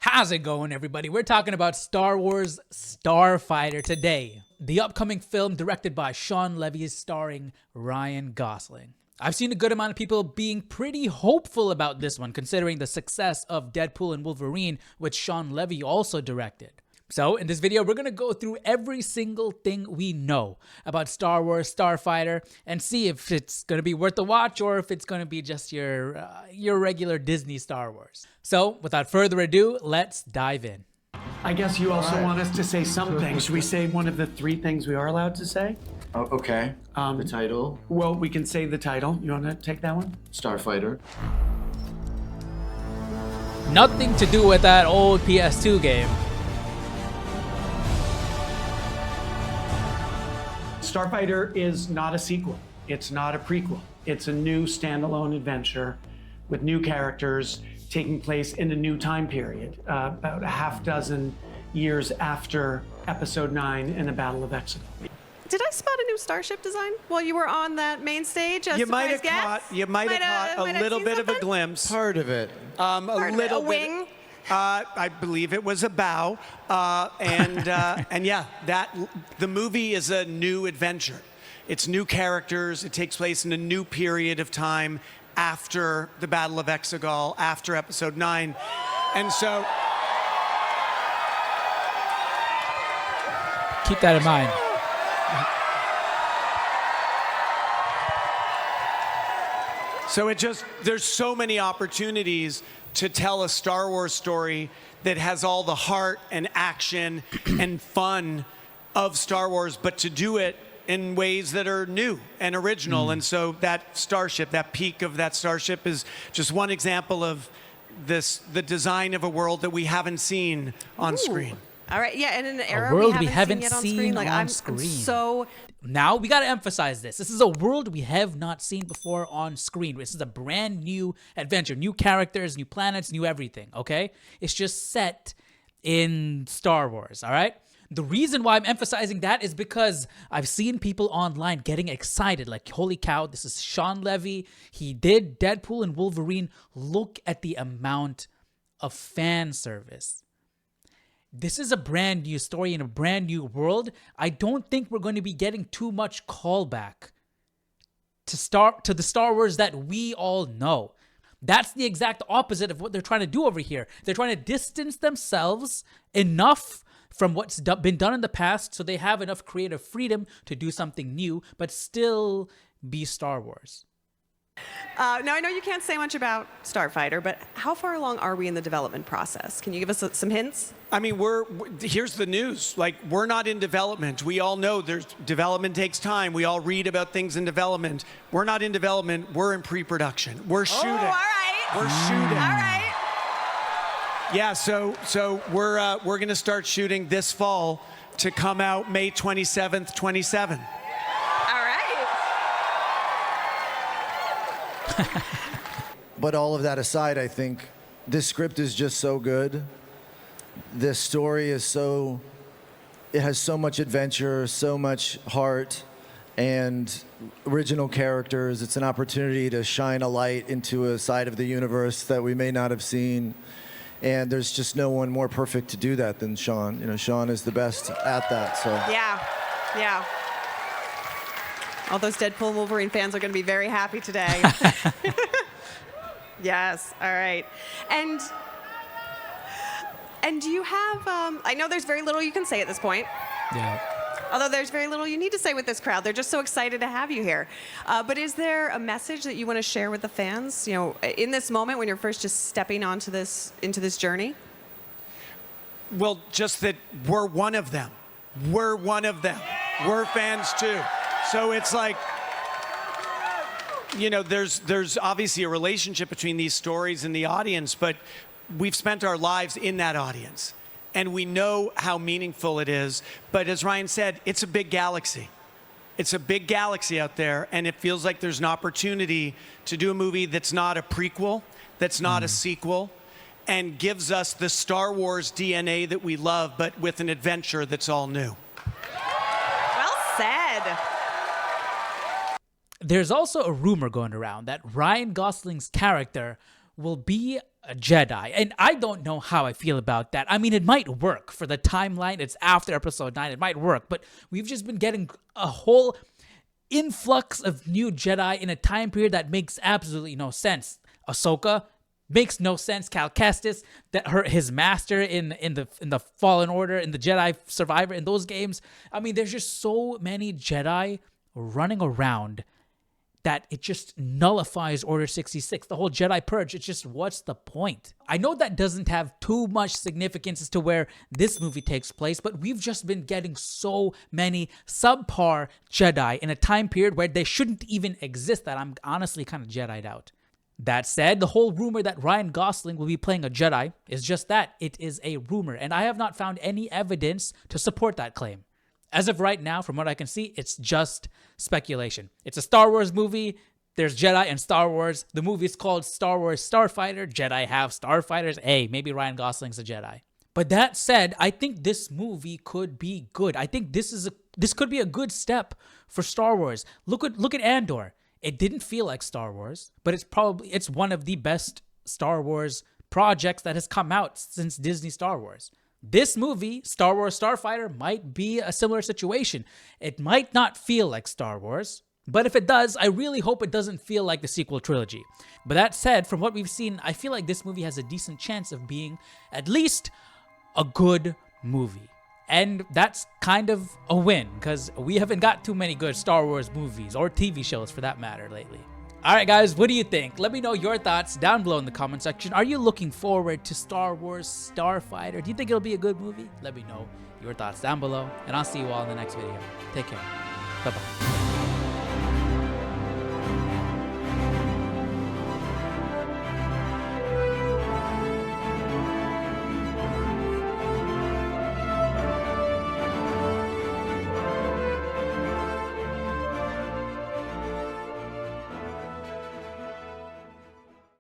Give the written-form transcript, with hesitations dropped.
How's it going, everybody? We're talking about Star Wars Starfighter today, the upcoming film directed by Shawn Levy starring Ryan Gosling. I've seen a good amount of people being pretty hopeful about this one, considering the success of Deadpool and Wolverine, which Shawn Levy also directed. So in this video, we're going to go through every single thing we know about Star Wars Starfighter and see if it's going to be worth the watch or if it's going to be just your regular Disney Star Wars. So without further ado, let's dive in. I guess you also want us to say something. Should we say one of the three things we are allowed to say? Oh, okay. The title? Well, we can say the title. You want to take that one? Starfighter. Nothing to do with that old PS2 game. Starfighter is not a sequel. It's not a prequel. It's a new standalone adventure with new characters taking place in a new time period, about a half dozen years after Episode 9 and the Battle of Exegol. Did I spot a new starship design while you were on that main stage? You might have caught a little bit of a glimpse. Part of it. A little a wing. I believe it was a bow, and yeah, the movie is a new adventure. It's new characters. It takes place in a new period of time after the Battle of Exegol, after Episode 9, and so Keep that in mind. So there's so many opportunities to tell a Star Wars story that has all the heart and action and fun of Star Wars, but to do it in ways that are new and original. And so that starship, that peak of that starship is just one example of the design of a world that we haven't seen on screen. All right, yeah, and in an era world we haven't seen yet on screen. I'm so... Now, we got to emphasize this. This is a world we have not seen before on screen. This is a brand new adventure. New characters, new planets, new everything, okay? It's just set in Star Wars, all right? The reason why I'm emphasizing that is because I've seen people online getting excited. Like, holy cow, this is Shawn Levy. He did Deadpool and Wolverine. Look at the amount of fan service. This is a brand new story in a brand new world. I don't think we're going to be getting too much callback to the Star Wars that we all know. That's the exact opposite of what they're trying to do over here. They're trying to distance themselves enough from what's been done in the past so they have enough creative freedom to do something new, but still be Star Wars. Now, I know you can't say much about Starfighter, but how far along are we in the development process? Can you give us some hints? I mean, here's the news. Like, we're not in development. We all know development takes time. We all read about things in development. We're not in development. We're in pre-production. We're shooting. Oh, all right. We're shooting. All right. Yeah, so we're going to start shooting this fall to come out May 27th, 27. But all of that aside, I think this script is just so good. This story is it has so much adventure, so much heart, and original characters. It's an opportunity to shine a light into a side of the universe that we may not have seen. And there's just no one more perfect to do that than Shawn. You know, Shawn is the best at that, so. Yeah. All those Deadpool and Wolverine fans are going to be very happy today. Yes, all right. And do you have, I know there's very little you can say at this point. Yeah. Although there's very little you need to say with this crowd. They're just so excited to have you here. But is there a message that you want to share with the fans, you know, in this moment when you're first just stepping into this journey? Well, just that we're one of them. We're one of them. We're fans too. So it's like, you know, there's obviously a relationship between these stories and the audience, but we've spent our lives in that audience. And we know how meaningful it is. But as Ryan said, it's a big galaxy. It's a big galaxy out there, and it feels like there's an opportunity to do a movie that's not a prequel, that's not a sequel, and gives us the Star Wars DNA that we love, but with an adventure that's all new. Well said. There's also a rumor going around that Ryan Gosling's character will be a Jedi. And I don't know how I feel about that. I mean, it might work for the timeline. It's after episode 9. It might work. But we've just been getting a whole influx of new Jedi in a time period that makes absolutely no sense. Ahsoka makes no sense. Cal Kestis, his master in the Fallen Order, in the Jedi Survivor, in those games. I mean, there's just so many Jedi running around that it just nullifies Order 66. The whole Jedi Purge, it's just, what's the point? I know that doesn't have too much significance as to where this movie takes place, but we've just been getting so many subpar Jedi in a time period where they shouldn't even exist that I'm honestly kind of Jedi'd out. That said, the whole rumor that Ryan Gosling will be playing a Jedi is just that. It is a rumor, and I have not found any evidence to support that claim. As of right now, from what I can see, it's just speculation. It's a Star Wars movie. There's Jedi and Star Wars. The movie is called Star Wars Starfighter. Jedi have Starfighters. Hey, maybe Ryan Gosling's a Jedi. But that said, I think this movie could be good. I think this could be a good step for Star Wars. Look at Andor. It didn't feel like Star Wars, but it's one of the best Star Wars projects that has come out since Disney Star Wars. This movie, Star Wars Starfighter, might be a similar situation. It might not feel like Star Wars, but if it does, I really hope it doesn't feel like the sequel trilogy. But that said, from what we've seen, I feel like this movie has a decent chance of being at least a good movie. And that's kind of a win, because we haven't got too many good Star Wars movies, or TV shows for that matter, lately. Alright guys, what do you think? Let me know your thoughts down below in the comment section. Are you looking forward to Star Wars Starfighter? Do you think it'll be a good movie? Let me know your thoughts down below, and I'll see you all in the next video. Take care. Bye-bye.